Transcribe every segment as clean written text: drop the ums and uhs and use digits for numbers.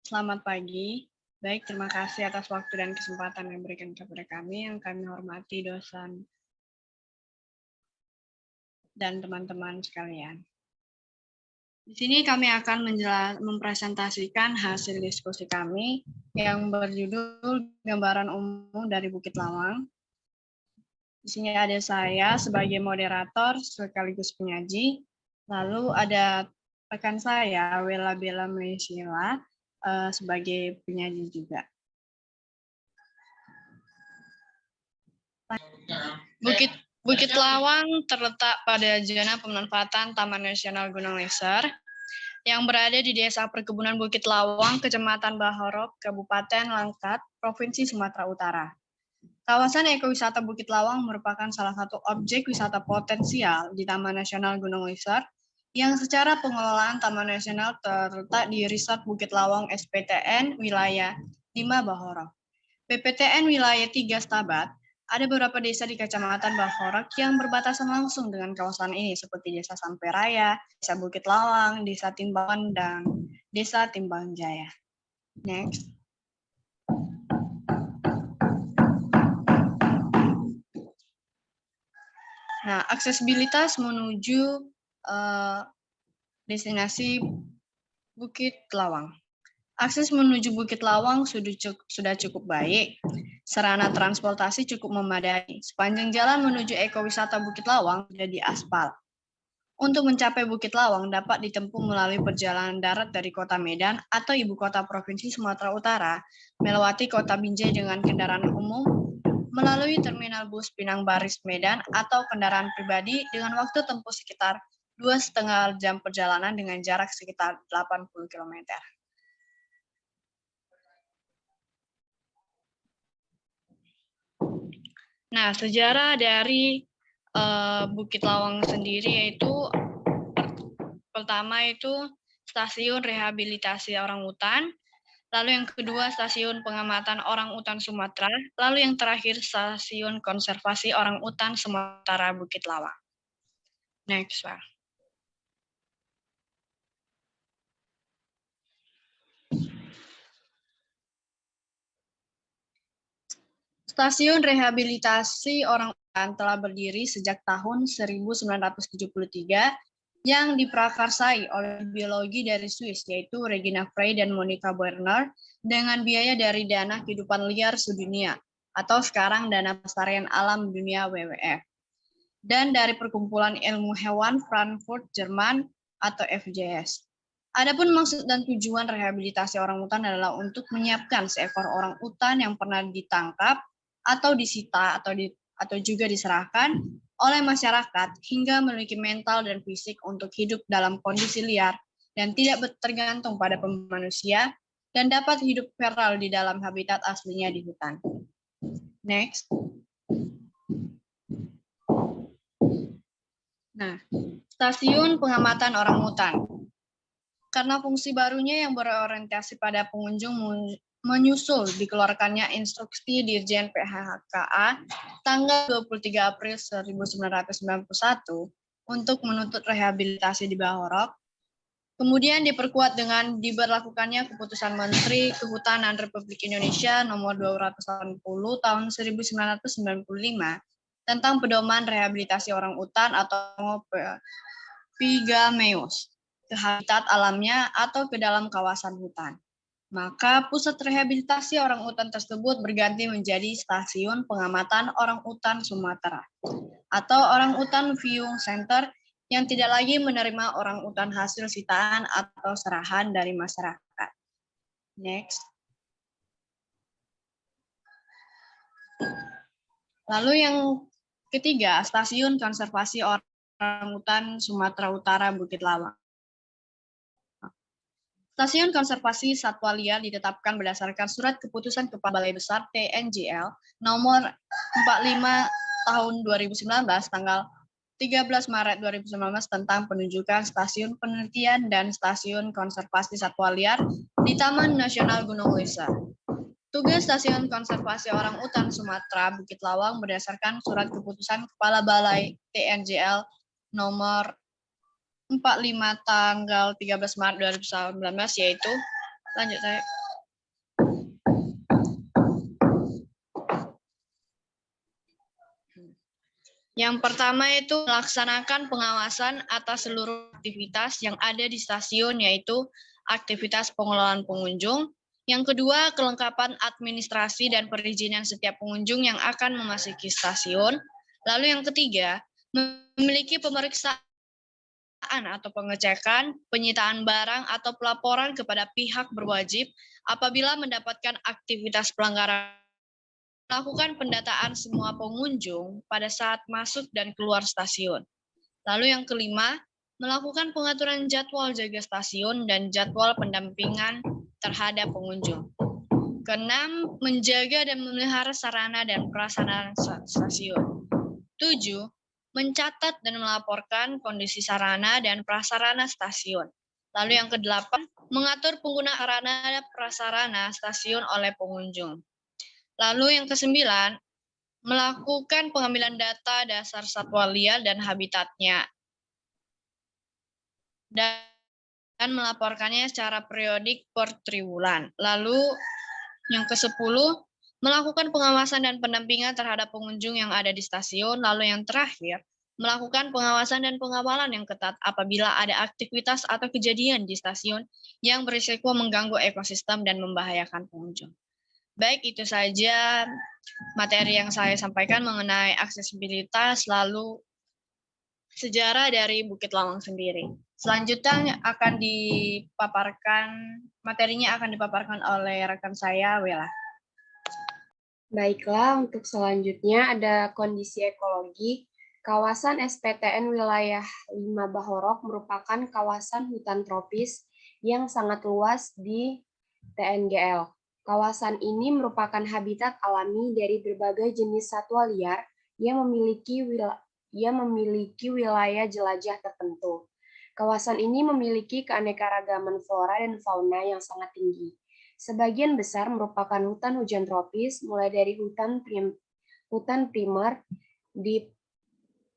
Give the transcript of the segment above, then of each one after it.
Selamat pagi. Baik, terima kasih atas waktu dan kesempatan yang diberikan kepada kami. Yang kami hormati dosen dan teman-teman sekalian. Di sini kami akan mempresentasikan hasil diskusi kami yang berjudul Gambaran Umum dari Bukit Lawang. Di sini ada saya sebagai moderator sekaligus penyaji. Lalu ada rekan saya, Wela Bella Meisila, sebagai penyaji juga. Bukit Lawang terletak pada zona pemanfaatan Taman Nasional Gunung Leser yang berada di Desa Perkebunan Bukit Lawang, Kecamatan Bahorok, Kabupaten Langkat, Provinsi Sumatera Utara. Kawasan ekowisata Bukit Lawang merupakan salah satu objek wisata potensial di Taman Nasional Gunung Leser yang secara pengelolaan Taman Nasional terletak di Resort Bukit Lawang SPTN Wilayah 5 Bahorok. PPTN Wilayah 3 Stabat, ada beberapa desa di Kecamatan Bahorok yang berbatasan langsung dengan kawasan ini, seperti Desa Samperaya, Desa Bukit Lawang, Desa Timbangan, dan Desa Timbang Jaya. Next. Nah, aksesibilitas menuju destinasi Bukit Lawang. Akses menuju Bukit Lawang sudah cukup baik. Sarana transportasi cukup memadai. Sepanjang jalan menuju ekowisata Bukit Lawang sudah diaspal. Untuk mencapai Bukit Lawang dapat ditempuh melalui perjalanan darat dari Kota Medan atau ibu kota Provinsi Sumatera Utara, melewati Kota Binjai dengan kendaraan umum, melalui terminal bus Pinang Baris Medan atau kendaraan pribadi dengan waktu tempuh sekitar 2,5 jam perjalanan dengan jarak sekitar 80 km. Nah, sejarah dari Bukit Lawang sendiri yaitu pertama itu stasiun rehabilitasi orangutan, lalu yang kedua stasiun pengamatan orangutan Sumatera, lalu yang terakhir stasiun konservasi orangutan Sumatera Bukit Lawang. Next, Pak. Stasiun rehabilitasi orangutan telah berdiri sejak tahun 1973 yang diprakarsai oleh biologi dari Swiss, yaitu Regina Frey dan Monica Werner, dengan biaya dari Dana Kehidupan Liar Sedunia, atau sekarang Dana Pelestarian Alam Dunia WWF, dan dari Perkumpulan Ilmu Hewan Frankfurt, Jerman, atau FJS. Adapun maksud dan tujuan rehabilitasi orangutan adalah untuk menyiapkan seekor orangutan yang pernah ditangkap atau disita atau juga diserahkan oleh masyarakat hingga memiliki mental dan fisik untuk hidup dalam kondisi liar dan tidak tergantung pada manusia dan dapat hidup feral di dalam habitat aslinya di hutan. Next. Nah, stasiun pengamatan orangutan. Karena fungsi barunya yang berorientasi pada pengunjung menyusul dikeluarkannya instruksi Dirjen PHKA tanggal 23 April 1991 untuk menuntut rehabilitasi di Bahorok, kemudian diperkuat dengan diberlakukannya Keputusan Menteri Kehutanan Republik Indonesia nomor 280 tahun 1995 tentang pedoman rehabilitasi orangutan atau Pigameus ke habitat alamnya atau ke dalam kawasan hutan. Maka pusat rehabilitasi orangutan tersebut berganti menjadi Stasiun Pengamatan Orangutan Sumatera atau Orangutan Viewing Center yang tidak lagi menerima orangutan hasil sitaan atau serahan dari masyarakat. Next. Lalu yang ketiga, Stasiun Konservasi Orangutan Sumatera Utara Bukit Lawang. Stasiun Konservasi Satwa Liar ditetapkan berdasarkan Surat Keputusan Kepala Balai Besar TNJL nomor 45 tahun 2019 tanggal 13 Maret 2019 tentang penunjukan stasiun penelitian dan stasiun konservasi satwa liar di Taman Nasional Gunung Leser. Tugas Stasiun Konservasi Orangutan Sumatera Bukit Lawang berdasarkan Surat Keputusan Kepala Balai TNJL nomor 45 tanggal 13 Maret 2019, yaitu, lanjut saya. Yang pertama itu melaksanakan pengawasan atas seluruh aktivitas yang ada di stasiun, yaitu aktivitas pengelolaan pengunjung. Yang kedua, kelengkapan administrasi dan perizinan setiap pengunjung yang akan memasuki stasiun. Lalu yang ketiga, memiliki pemeriksaan atau pengecekan, penyitaan barang atau pelaporan kepada pihak berwajib apabila mendapatkan aktivitas pelanggaran. Melakukan pendataan semua pengunjung pada saat masuk dan keluar stasiun. Lalu yang kelima, melakukan pengaturan jadwal jaga stasiun dan jadwal pendampingan terhadap pengunjung. Keenam, menjaga dan memelihara sarana dan prasarana stasiun. 7, mencatat dan melaporkan kondisi sarana dan prasarana stasiun. Lalu yang kedelapan, mengatur penggunaan sarana dan prasarana stasiun oleh pengunjung. Lalu yang kesembilan, melakukan pengambilan data dasar satwa liar dan habitatnya, dan melaporkannya secara periodik per triwulan. Lalu yang ke-10, melakukan pengawasan dan pendampingan terhadap pengunjung yang ada di stasiun. Lalu yang terakhir, melakukan pengawasan dan pengawalan yang ketat apabila ada aktivitas atau kejadian di stasiun yang berisiko mengganggu ekosistem dan membahayakan pengunjung. Baik, itu saja materi yang saya sampaikan mengenai aksesibilitas, lalu sejarah dari Bukit Lawang sendiri. Selanjutnya materinya akan dipaparkan oleh rekan saya, Wela. Baiklah, untuk selanjutnya ada kondisi ekologi. Kawasan SPTN Wilayah 5 Bahorok merupakan kawasan hutan tropis yang sangat luas di TNGL. Kawasan ini merupakan habitat alami dari berbagai jenis satwa liar yang memiliki wilayah jelajah tertentu. Kawasan ini memiliki keanekaragaman flora dan fauna yang sangat tinggi. Sebagian besar merupakan hutan hujan tropis, mulai dari hutan primer,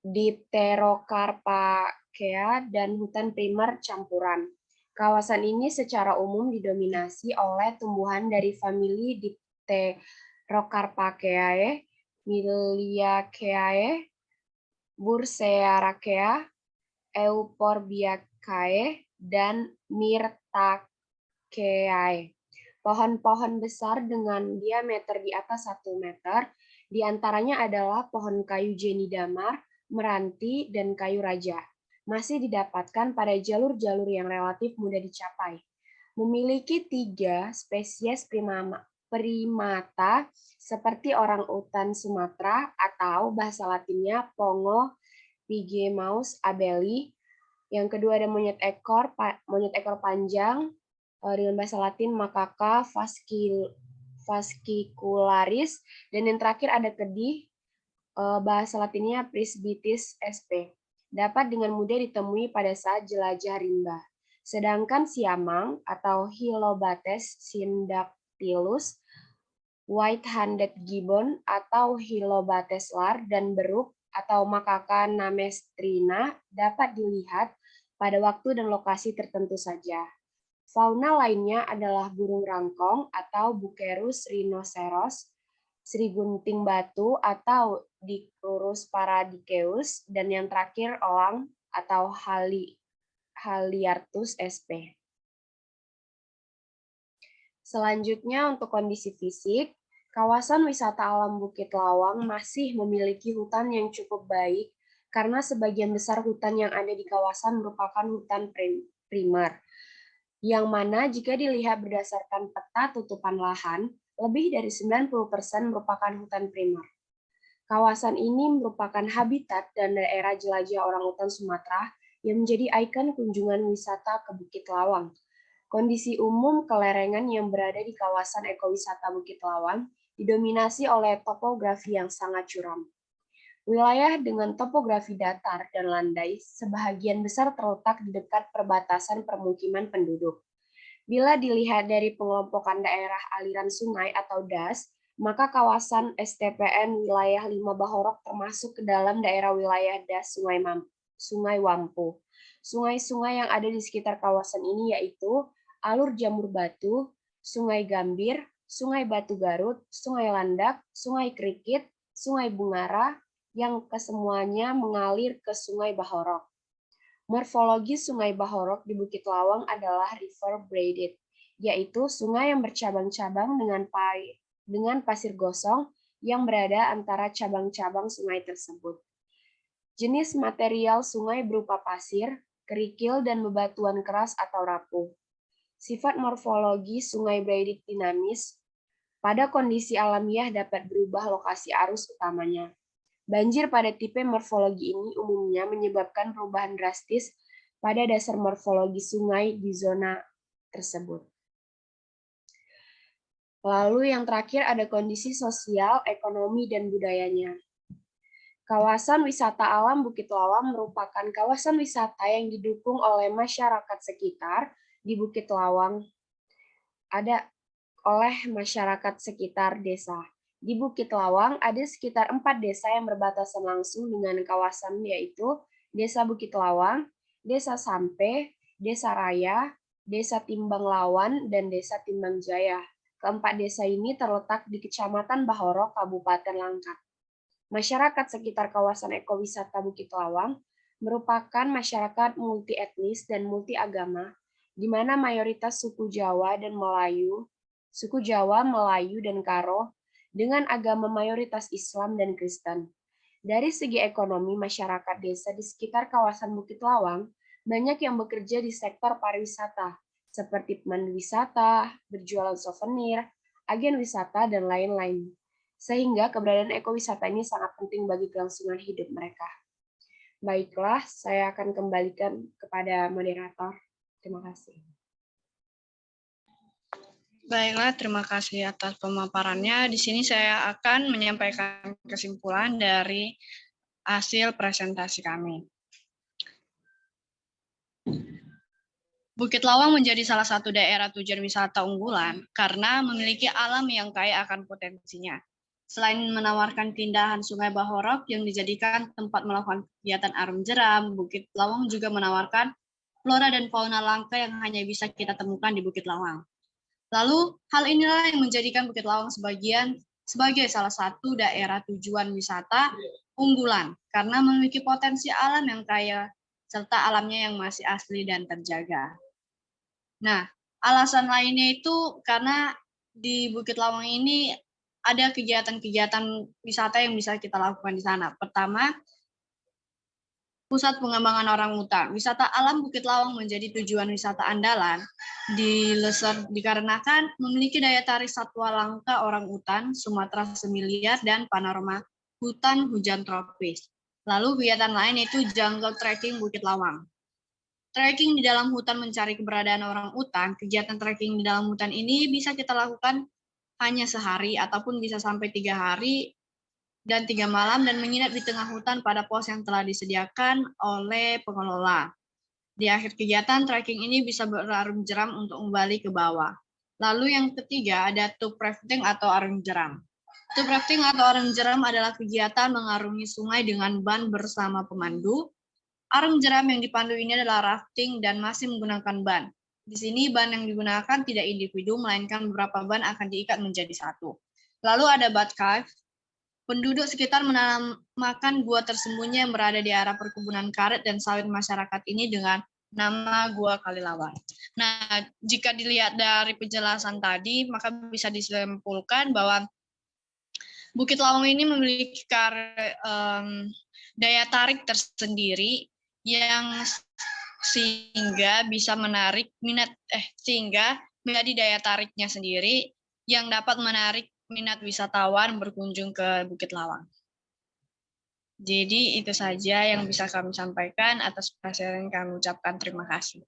Dipterocarpacea, dan hutan primer campuran. Kawasan ini secara umum didominasi oleh tumbuhan dari famili Dipterocarpaceae, Miliaceae, Bursearachea, Euphorbiaceae, dan Myrtaceae. Pohon-pohon besar dengan diameter di atas 1 meter, diantaranya adalah pohon kayu Jenny Damar, meranti, dan kayu raja. Masih didapatkan pada jalur-jalur yang relatif mudah dicapai. Memiliki 3 spesies primata seperti orang utan Sumatera atau bahasa latinnya Pongo Pygmaeus abeli. Yang kedua ada monyet ekor panjang dengan bahasa Latin Macaca fascicularis, dan yang terakhir ada kedih, bahasa Latinnya Prisbitis sp. Dapat dengan mudah ditemui pada saat jelajah rimba. Sedangkan siamang atau Hylobates syndactylus, white-handed gibbon atau Hylobates lar, dan beruk atau Macaca namestrina dapat dilihat pada waktu dan lokasi tertentu saja. Fauna lainnya adalah burung rangkong atau Bucerus rhinoceros, serigunting batu atau Dicrurus paradiceus, dan yang terakhir elang atau Haliarctus sp. Selanjutnya untuk kondisi fisik, kawasan wisata alam Bukit Lawang masih memiliki hutan yang cukup baik karena sebagian besar hutan yang ada di kawasan merupakan hutan primer, yang mana jika dilihat berdasarkan peta tutupan lahan, lebih dari 90% merupakan hutan primer. Kawasan ini merupakan habitat dan daerah jelajah orangutan Sumatera yang menjadi ikon kunjungan wisata ke Bukit Lawang. Kondisi umum kelerengan yang berada di kawasan ekowisata Bukit Lawang didominasi oleh topografi yang sangat curam. Wilayah dengan topografi datar dan landai sebahagian besar terletak di dekat perbatasan permukiman penduduk. Bila dilihat dari pengelompokan daerah aliran sungai atau DAS, maka kawasan STPN Wilayah 5 Bahorok termasuk ke dalam daerah wilayah DAS Sungai Wampu. Sungai-sungai yang ada di sekitar kawasan ini yaitu Alur Jamur Batu, Sungai Gambir, Sungai Batu Garut, Sungai Landak, Sungai Krikit, Sungai Bungara, yang kesemuanya mengalir ke Sungai Bahorok. Morfologi Sungai Bahorok di Bukit Lawang adalah river braided, yaitu sungai yang bercabang-cabang dengan pasir gosong yang berada antara cabang-cabang sungai tersebut. Jenis material sungai berupa pasir, kerikil, dan bebatuan keras atau rapuh. Sifat morfologi sungai braided dinamis. Pada kondisi alamiah dapat berubah lokasi arus utamanya. Banjir pada tipe morfologi ini umumnya menyebabkan perubahan drastis pada dasar morfologi sungai di zona tersebut. Lalu yang terakhir ada kondisi sosial, ekonomi, dan budayanya. Kawasan wisata alam Bukit Lawang merupakan kawasan wisata yang didukung oleh masyarakat sekitar di Bukit Lawang. Ada oleh masyarakat sekitar desa. Di Bukit Lawang ada sekitar 4 desa yang berbatasan langsung dengan kawasan, yaitu Desa Bukit Lawang, Desa Sampe, Desa Raya, Desa Timbang Lawan, dan Desa Timbang Jaya. Keempat desa ini terletak di Kecamatan Bahorok, Kabupaten Langkat. Masyarakat sekitar kawasan ekowisata Bukit Lawang merupakan masyarakat multi etnis dan multi agama, di mana mayoritas suku Jawa, Melayu, dan Karo, dengan agama mayoritas Islam dan Kristen. Dari segi ekonomi, masyarakat desa di sekitar kawasan Bukit Lawang banyak yang bekerja di sektor pariwisata, seperti pemandu wisata, berjualan souvenir, agen wisata, dan lain-lain. Sehingga keberadaan ekowisata ini sangat penting bagi kelangsungan hidup mereka. Baiklah, saya akan kembalikan kepada moderator. Terima kasih. Baiklah, terima kasih atas pemaparannya. Di sini saya akan menyampaikan kesimpulan dari hasil presentasi kami. Bukit Lawang menjadi salah satu daerah tujuan wisata unggulan karena memiliki alam yang kaya akan potensinya. Selain menawarkan keindahan Sungai Bahorok yang dijadikan tempat melakukan kegiatan arum jeram, Bukit Lawang juga menawarkan flora dan fauna langka yang hanya bisa kita temukan di Bukit Lawang. Lalu, hal inilah yang menjadikan Bukit Lawang sebagai salah satu daerah tujuan wisata unggulan, karena memiliki potensi alam yang kaya, serta alamnya yang masih asli dan terjaga. Nah, alasan lainnya itu karena di Bukit Lawang ini ada kegiatan-kegiatan wisata yang bisa kita lakukan di sana. Pertama, Pusat Pengembangan Orangutan. Wisata alam Bukit Lawang menjadi tujuan wisata andalan dikarenakan memiliki daya tarik satwa langka orangutan, Sumatera semiliar, dan panorama hutan hujan tropis. Lalu kegiatan lain yaitu jungle trekking Bukit Lawang. Trekking di dalam hutan mencari keberadaan orangutan. Kegiatan trekking di dalam hutan ini bisa kita lakukan hanya sehari ataupun bisa sampai 3 hari dan 3 malam dan menginap di tengah hutan pada pos yang telah disediakan oleh pengelola. Di akhir kegiatan, trekking ini bisa berarum jeram untuk kembali ke bawah. Lalu yang ketiga ada tube rafting atau arum jeram. Tube rafting atau arum jeram adalah kegiatan mengarungi sungai dengan ban bersama pemandu. Arum jeram yang dipandu ini adalah rafting dan masih menggunakan ban. Di sini ban yang digunakan tidak individu, melainkan beberapa ban akan diikat menjadi satu. Lalu ada bat cave. Penduduk sekitar menamakan gua tersembunyi yang berada di area perkebunan karet dan sawit masyarakat ini dengan nama Gua Kalilawan. Nah, jika dilihat dari penjelasan tadi, maka bisa disimpulkan bahwa Bukit Lawang ini memiliki daya tarik tersendiri yang sehingga bisa menarik sehingga menjadi daya tariknya sendiri yang dapat menarik minat wisatawan berkunjung ke Bukit Lawang. Jadi itu saja yang bisa kami sampaikan. Atas perhatian kami ucapkan terima kasih.